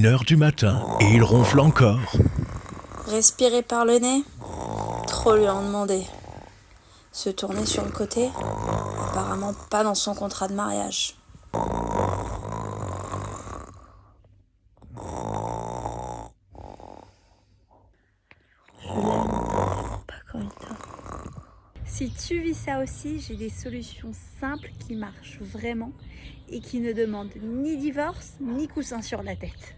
1h du matin et il ronfle encore. Respirer par le nez, trop lui en demander. Se tourner sur le côté, apparemment pas dans son contrat de mariage. Je l'aime pas quand il dort. Si tu vis ça aussi, j'ai des solutions simples qui marchent vraiment et qui ne demandent ni divorce ni coussin sur la tête.